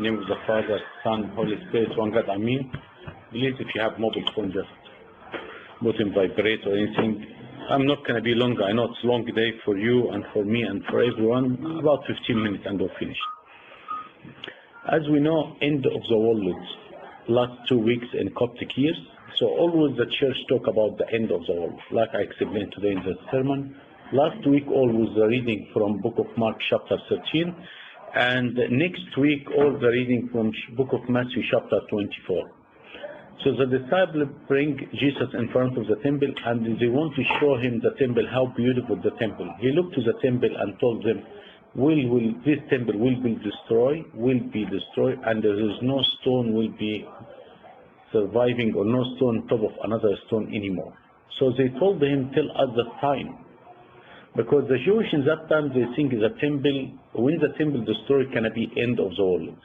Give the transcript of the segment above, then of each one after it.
Name of the Father, Son, Holy Spirit, one God, Amen. Please, if you have mobile phone, just put in vibrate or anything. I'm not going to be long. I know it's a long day for you and for me and for everyone. About 15 minutes and we'll finish. As we know, end of the world, last 2 weeks in Coptic years. So always the church talk about the end of the world. Like I explained today in the sermon. Last week always the reading from Book of Mark chapter 13. And next week all the reading from Book of Matthew chapter 24. So the disciples bring Jesus in front of the temple and they want to show him the temple, how beautiful the temple. He looked to the temple and told them, this temple will be destroyed, and there is no stone will be surviving or no stone on top of another stone anymore. So they told him, tell us the sign. Because the Jewish in that time, they think the temple, when the temple destroyed, can be end of the world.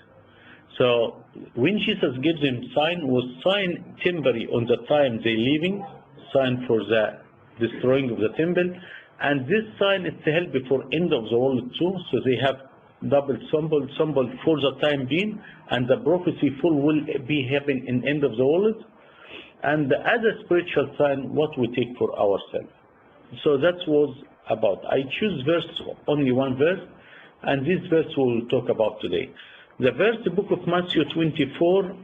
So when Jesus gives them sign, was sign temporary on the time they leaving, sign for the destroying of the temple, and this sign is to help before end of the world too. So they have double symbol for the time being, and the prophecy full will be happening in end of the world. And as a spiritual sign, what we take for ourselves. So that was about. I choose only one verse, and this verse we will talk about today. The verse, the book of Matthew 24,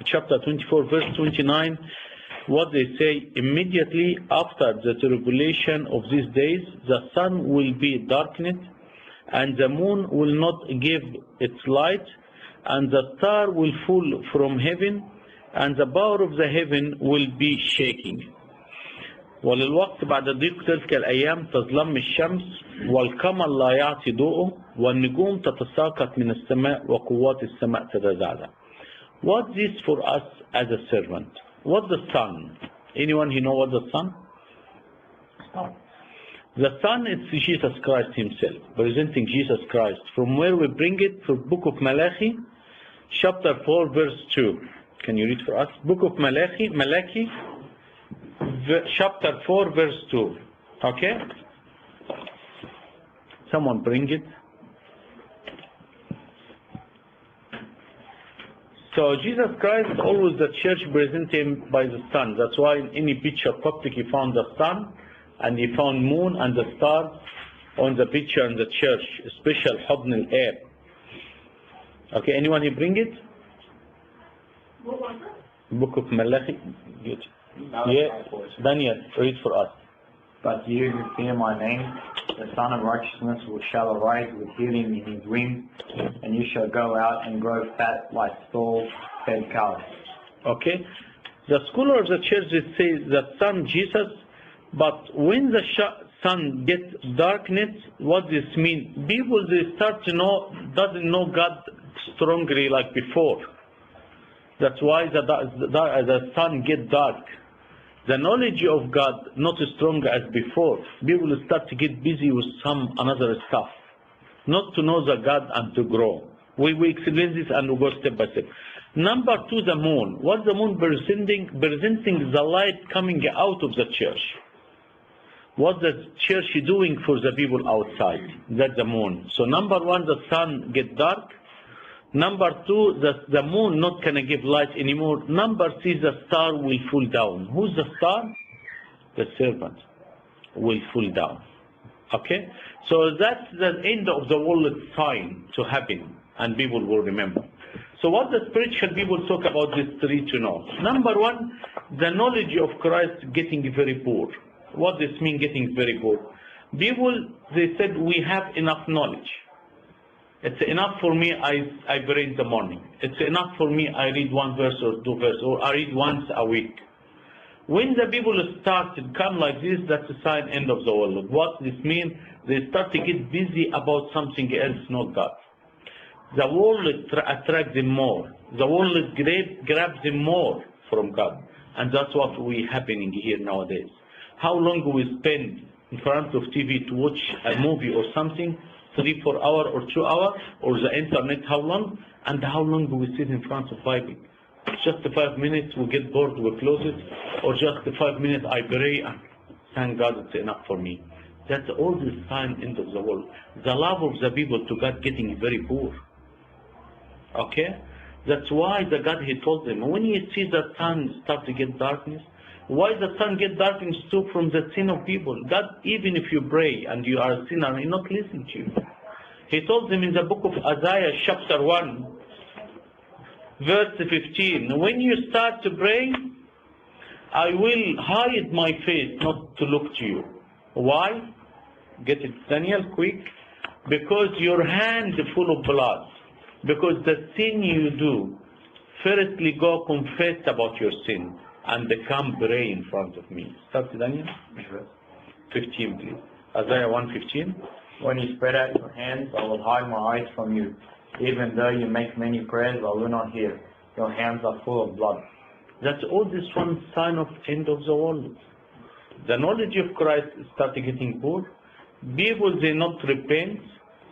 chapter 24, verse 29, what they say, immediately after the tribulation of these days, the sun will be darkened, and the moon will not give its light, and the star will fall from heaven, and the power of the heaven will be shaking. وللوقت بعد ضيق تلك الأيام تظلم الشمس والقمر لا يعطي ضوءه والنجوم تتساقط من السماء وقوات السماء تتزعزع. What is for us as a servant? What the sun? Anyone who know what the sun? The sun is Jesus Christ himself, presenting Jesus Christ. From where we bring it? From Book of Malachi, chapter 4, verse 2. Can you read for us? Book of Malachi, chapter 4, verse 2. Okay? Someone bring it. So Jesus Christ, always the church present him by the sun. That's why in any picture Coptic you found the sun, and you found moon and the stars on the picture in the church, special حضن الآب. Okay, anyone who bring it? Book of Malachi. Good. Yeah, Daniel, read for us. But you who fear my name, the Son of Righteousness shall arise with healing in his wings, and you shall go out and grow fat like stall-fed cows. Okay, the scholar of the church says that Son Jesus, but when the sun gets darkness, what this means? People they start to know doesn't know God strongly like before. That's why the sun gets dark. The knowledge of God not as strong as before. People start to get busy with some another stuff, not to know the God and to grow. We explain this and we go step by step. Number 2, the moon. What the moon presenting? Presenting the light coming out of the church. What the church is doing for the people outside. That's the moon. So number 1, the sun get dark. Number 2, the moon not going to give light anymore. Number 3, the star will fall down. Who's the star? The servant will fall down. Okay? So that's the end of the world sign to happen, and people will remember. So what the spiritual people talk about these 3 to know? Number 1, the knowledge of Christ getting very poor. What does this mean, getting very poor? People, they said, we have enough knowledge. It's enough for me, I pray in the morning. It's enough for me, I read 1 verse or 2 verses, or I read once a week. When the people start to come like this, that's a sign end of the world. What this means? They start to get busy about something else, not God. The world attracts them more. The world grabs them more from God. And that's what we happening here nowadays. How long we spend in front of TV to watch a movie or something, 3, 4 hours or 2 hours, or the internet, how long, and how long do we sit in front of Bible? Just 5 minutes, we get bored, we close it, or just 5 minutes, I pray, and thank God it's enough for me. That's all the sign end of the world. The love of the people to God getting very poor. Okay? That's why the God, he told them, when you see the sun start to get darkness, Why the sun get darkness too? From the sin of people. God, even if you pray and you are a sinner, He not listen to you. He told them in the book of Isaiah chapter 1, verse 15, when you start to pray, I will hide my face not to look to you. Why? Get it, Daniel, quick. Because your hand is full of blood. Because the sin you do, firstly go confess about your sin and come pray in front of me. Start, Daniel. 15, please. Isaiah 1:15. When you spread out your hands, I will hide my eyes from you. Even though you make many prayers, I will not hear. Your hands are full of blood. That's all this one sign of end of the world. The knowledge of Christ started getting poor. People, they not repent.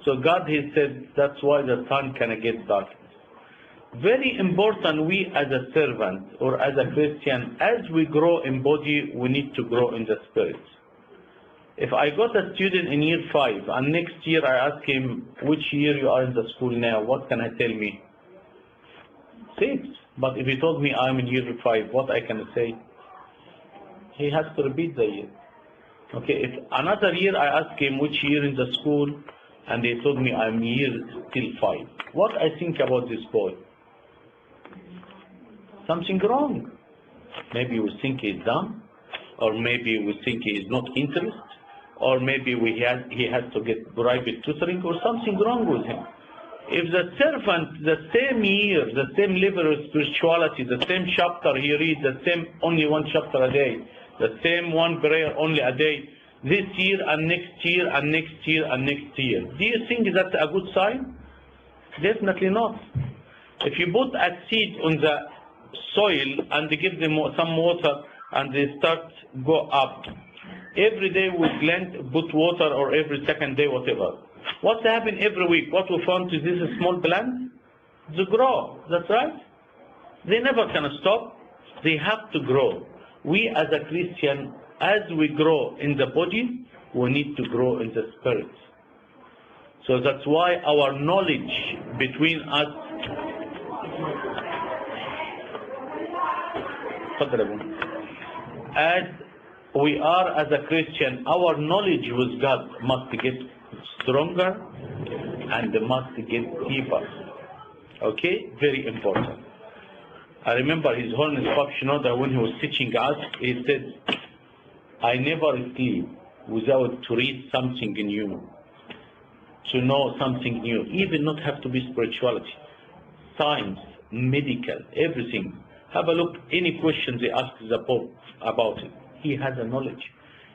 So God, He said, that's why the sun can get dark. Very important, we as a servant or as a Christian, as we grow in body, we need to grow in the spirit. If I got a student in year 5 and next year I ask him, which year you are in the school now, what can I tell me? 6. But if he told me I'm in year 5, what I can say? He has to repeat the year. Okay, if another year I ask him which year in the school, and they told me I'm year still 5. What I think about this boy? Something wrong. Maybe we think he's dumb, or maybe we think he is not interested, or maybe he has to get private tutoring, or something wrong with him. If the servant, the same year, the same level of spirituality, the same chapter he reads, the same only one chapter a day, the same one prayer only a day, this year and next year and next year and next year, do you think that's a good sign? Definitely not. If you put a seed on the soil and give them some water and they start go up, every day we put water, or every second day, whatever. What happens every week? What we found is this small plant, they grow. That's right. They never can stop. They have to grow. We as a Christian, as we grow in the body, we need to grow in the spirit. So that's why our knowledge between us, as we are as a Christian, our knowledge with God must get stronger and must get deeper. Okay? Very important. I remember His Holiness Pope Shenouda, when he was teaching us, he said, I never sleep without to read something new, to know something new, even not have to be spirituality, science, medical, everything. Have a look, any questions they ask the Pope about it. He has a knowledge.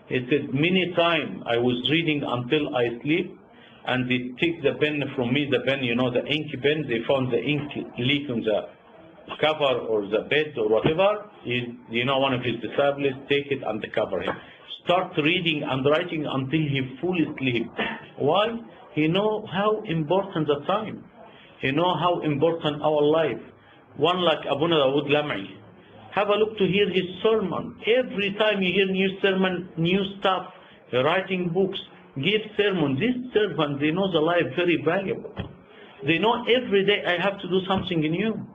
He said, many times I was reading until I sleep, and they take the pen from me, the pen, the ink pen, they found the ink leak on the cover or the bed or whatever. One of his disciples take it and cover him. Start reading and writing until he fully sleep. Why? He know how important the time. He know how important our life. One like Abuna Dawood Lam'i. Have a look to hear his sermon. Every time you hear new sermon, new stuff, writing books, give sermon. This servant, they know the life very valuable. They know every day I have to do something new.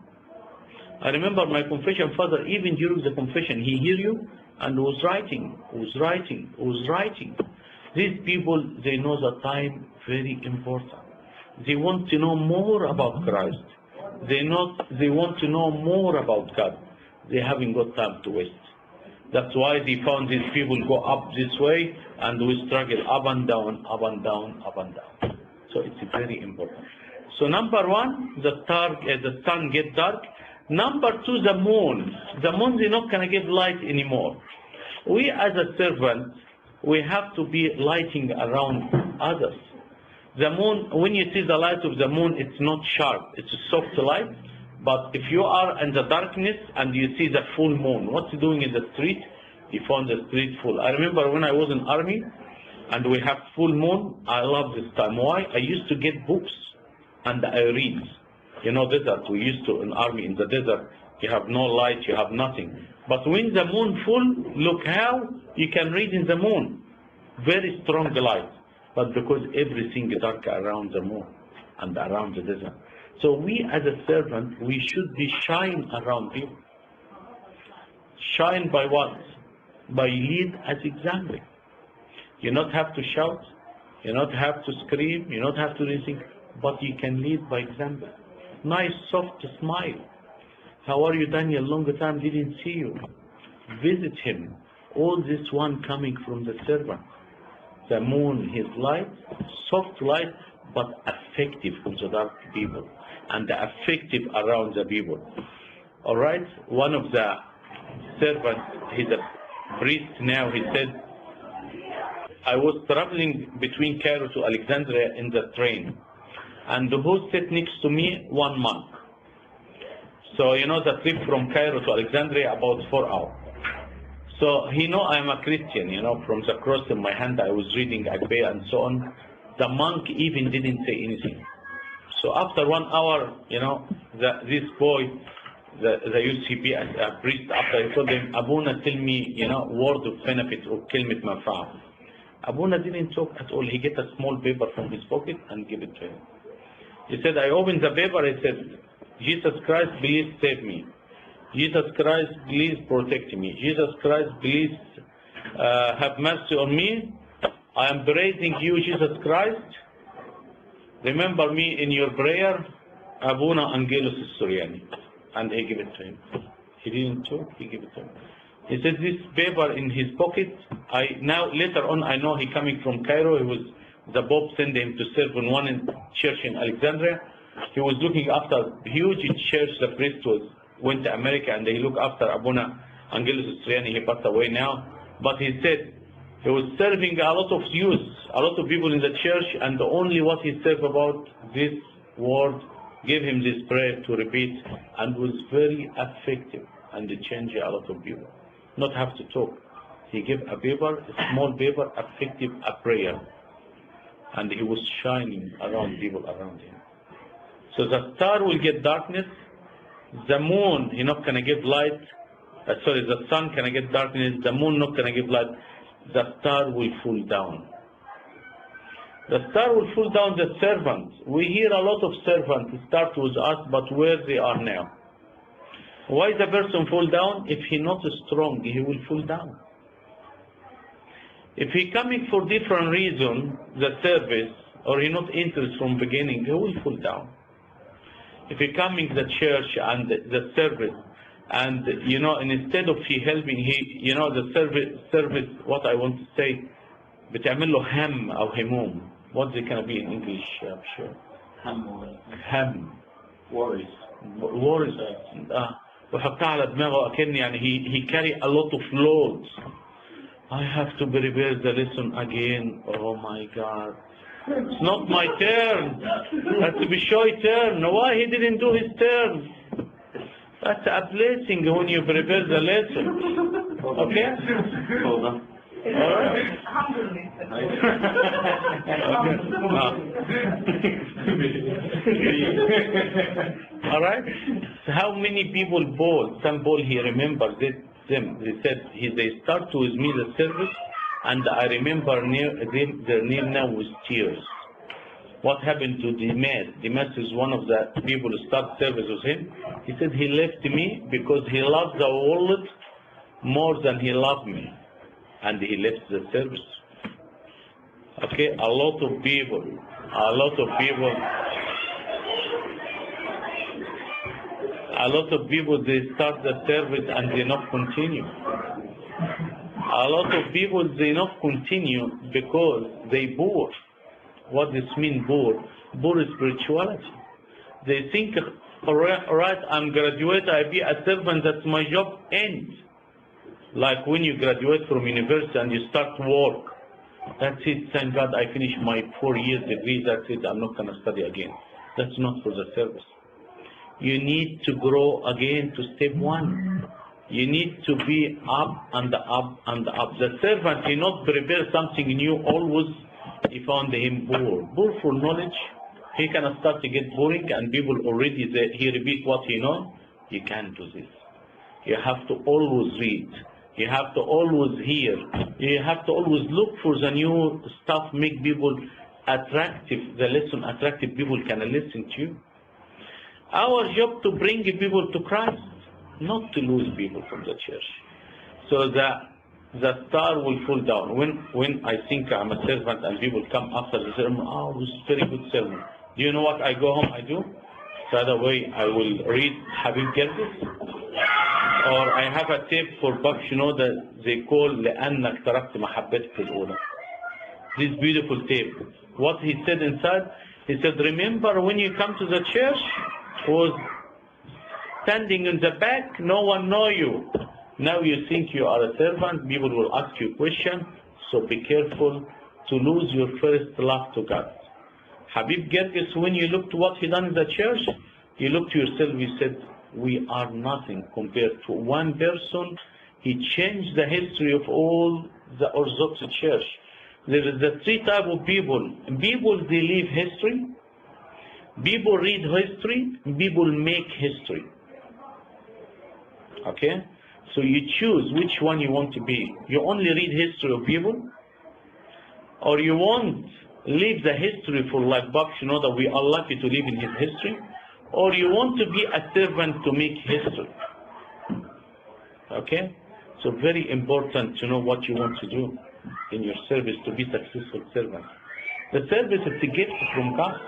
I remember my confession father, even during the confession, he hear you and was writing. These people, they know the time very important. They want to know more about Christ. They want to know more about God. They haven't got time to waste. That's why they found these people go up this way and we struggle up and down, up and down, up and down. So it's very important. So number 1, the sun get dark. Number 2, the moon. The moon is not going to give light anymore. We as a servant, we have to be lighting around others. The moon, when you see the light of the moon, it's not sharp. It's a soft light. But if you are in the darkness and you see the full moon, what's it doing in the street? You found the street full. I remember when I was in army and we have full moon, I love this time. Why? I used to get books and I read. Desert, we used to, in army, in the desert, you have no light, you have nothing. But when the moon full, look how you can read in the moon. Very strong light. But because everything is dark around the moon and around the desert. So we as a servant, we should be shine around people. Shine by what? by lead as example. You not have to shout, you not have to scream, you not have to do anything, but you can lead by example. Nice, soft smile. How are you, Daniel? Long time didn't see you. Visit him. All this one coming from the servant. The moon, his light, soft light, but effective on the dark people, and effective around the people. All right? One of the servants, he's a priest now, he said, I was traveling between Cairo to Alexandria in the train, and who sat next to me? One monk. So, you know, the trip from Cairo to Alexandria, about 4 hours. So he know I'm a Christian, you know, from the cross in my hand, I was reading Agbe and so on. The monk even didn't say anything. So after 1 hour, you know, this boy, the UCP as a priest, after I told him, Abuna, tell me, you know, word of benefit or kelmet manfa'a. Abuna didn't talk at all. He get a small paper from his pocket and give it to him. He said, I opened the paper, he said, Jesus Christ, please save me. Jesus Christ, please protect me. Jesus Christ, please have mercy on me. I am praising you, Jesus Christ. Remember me in your prayer, Abuna Angelus Suriani. And he gave it to him. He didn't talk, he gave it to him. He said this paper in his pocket. Now later on I know he coming from Cairo. He was, the Pope sent him to serve in one church in Alexandria. He was looking after huge church. The priest went to America and they look after Abuna Angelus Suriani. He passed away now. But he said he was serving a lot of youth, a lot of people in the church, and only what he said about this word gave him this prayer to repeat, and was very effective, and it changed a lot of people. Not have to talk. He gave a paper, a small paper, effective, a prayer, and he was shining around people around him. So the star will get darkness, the moon, he not gonna give light, the sun can get darkness, the moon not gonna give light, the star will fall down. The star will fall down the servants. We hear a lot of servants start with us, but where they are now. Why the person fall down? If he not strong, he will fall down. If he coming for different reason, the service, or he not interested from beginning, he will fall down. If he coming the church and the service, and you know, and instead of he helping, he, you know, the service, what I want to say, بتعمل له هم أو هموم. What's it gonna be in English? I'm sure. هم. Worries. Worries. وحطها على دماغه أكن يعني he carry a lot of loads. I have to prepare the lesson again. Oh my God. It's not my turn. That's to be Bishoy turn. Why he didn't do his turn? That's a blessing when you prepare the lesson. Okay? Hold on. All right? So how many people bowled? Some bowl he remembers them. They said they start with me the service, and I remember their name now was tears. What happened to Dimas? Dimas is one of the people who start service with him. He said he left me because he loved the world more than he loved me. And he left the service. Okay, a lot of people, they start the service and they not continue. A lot of people, they not continue because they bored. What does mean bored? Bored spirituality. They think, all right, I'm graduate, I be a servant, that's my job ends. Like when you graduate from university and you start work, that's it, thank God I finished my 4 years degree, that's it, I'm not going to study again. That's not for the service. You need to grow again to step one. You need to be up and up and up. The servant, he not prepare something new, always he found him bored. Bored for knowledge, he can start to get boring and people already, he repeat what he know. You can't do this. You have to always read. You have to always hear. You have to always look for the new stuff, make people attractive, the lesson attractive, people can listen to you. Our job to bring people to Christ, not to lose people from the church. So the the star will fall down. When I think I'm a servant and people come after the sermon, oh, this is very good sermon. Do you know what I go home I do? Right away I will read Habib Gerges, or I have a tape for Baksh, that they call لأنك تركت محبتك الأولى. This beautiful tape. What he said inside, he said, remember when you come to the church, was standing in the back, no one know you. Now you think you are a servant, people will ask you questions, so be careful to lose your first love to God. Habib Gerges, when you looked what he done in the church, you looked to yourself, you said, we are nothing compared to one person. He changed the history of all the Orthodox Church. There is the three types of people. People, they live history. People read history. People make history. Okay? So you choose which one you want to be. You only read history of people, or you want live the history for like Baksh, that we are lucky to live in his history, or you want to be a servant to make history. Okay? So very important to know what you want to do in your service to be successful servant. The service is a gift from God.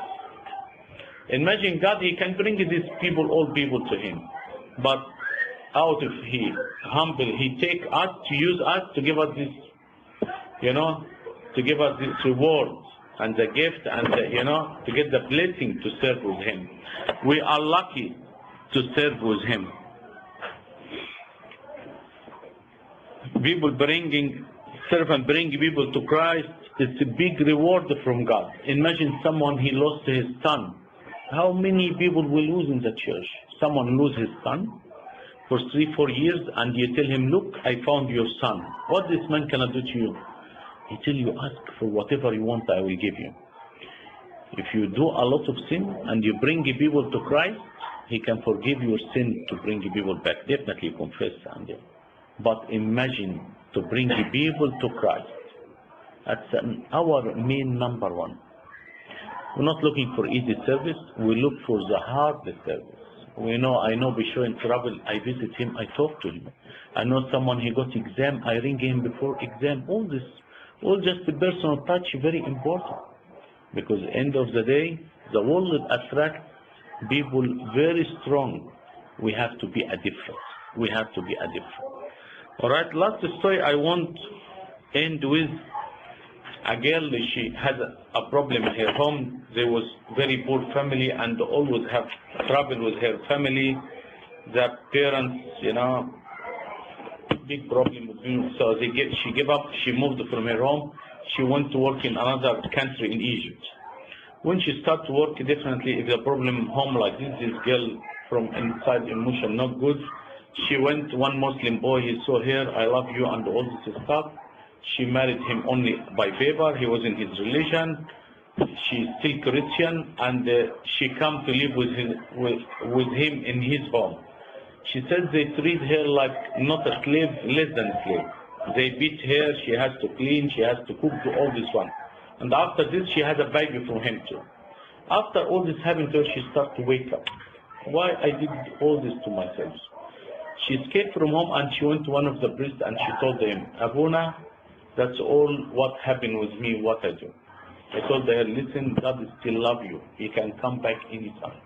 Imagine God, he can bring these people, all people to him. But out of he humble, he take us to use us to give us this, to give us this reward and the gift and to get the blessing to serve with him. We are lucky to serve with him. People servant bring people to Christ, it's a big reward from God. Imagine someone, he lost his son. How many people will lose in the church? Someone lose his son for 3-4 years, and you tell him, look, I found your son. What this man cannot do to you? He tell you, ask for whatever you want, I will give you. If you do a lot of sin and you bring people to Christ, he can forgive your sin to bring people back. Definitely confess. But imagine to bring people to Christ. That's our main number one. We're not looking for easy service. We look for the hard service. I know Bisho in trouble. I visit him. I talk to him. I know someone, he got exam. I ring him before exam. All just the personal touch, very important. Because end of the day, the world attracts people very strong. We have to be a different. All right, last story I want to end with a girl. She had a problem in her home. There was very poor family and always have trouble with her family. The parents, big problem with them. So she gave up. She moved from her home. She went to work in another country in Egypt. When she started to work, definitely if the problem home like this girl from inside emotion not good. She went to one Muslim boy, he saw her, I love you and all this stuff. She married him only by favor, he was in his religion. She's still Christian, and she come to live with him in his home. She said they treat her like not a slave, less than a slave. They beat her, she has to clean, she has to cook, do all this one. And after this, she had a baby from him too. After all this happened to her, she started to wake up. Why I did all this to myself? She escaped from home and she went to one of the priests and she told him, Abuna, that's all what happened with me, what I do. I told her, listen, God still love you. He can come back anytime.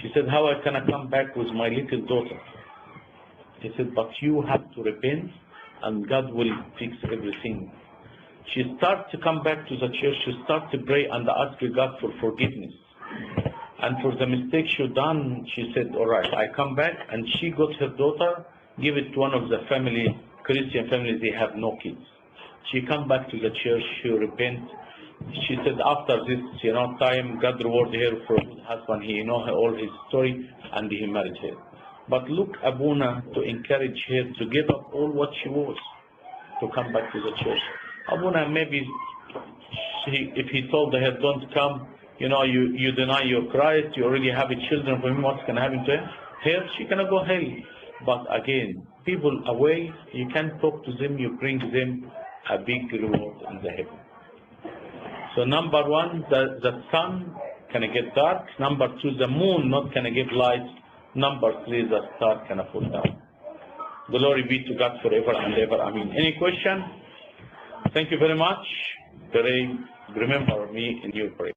She said, how can I come back with my little daughter? He said, but you have to repent and God will fix everything. She started to come back to the church. She started to pray and ask God for forgiveness. And for the mistake she done, she said, all right, I come back. And she got her daughter, give it to one of the family, Christian families, they have no kids. She come back to the church, she repent. She said after this, time, God rewarded her for a good husband. He know her all his story and he married her. But look, Abuna, to encourage her to give up all what she was, to come back to the church. Abuna, maybe if he told her, don't come, you deny your Christ, you already have children for him, what's going to happen to her? Here, she cannot go hell. But again, people away, you can talk to them, you bring them a big reward in the heaven. So number one, the sun can get dark. Number two, the moon not can give light. Number three, the star can fall down. Glory be to God forever and ever. Amen. Any question? Thank you very much. Pray, remember me in your prayer.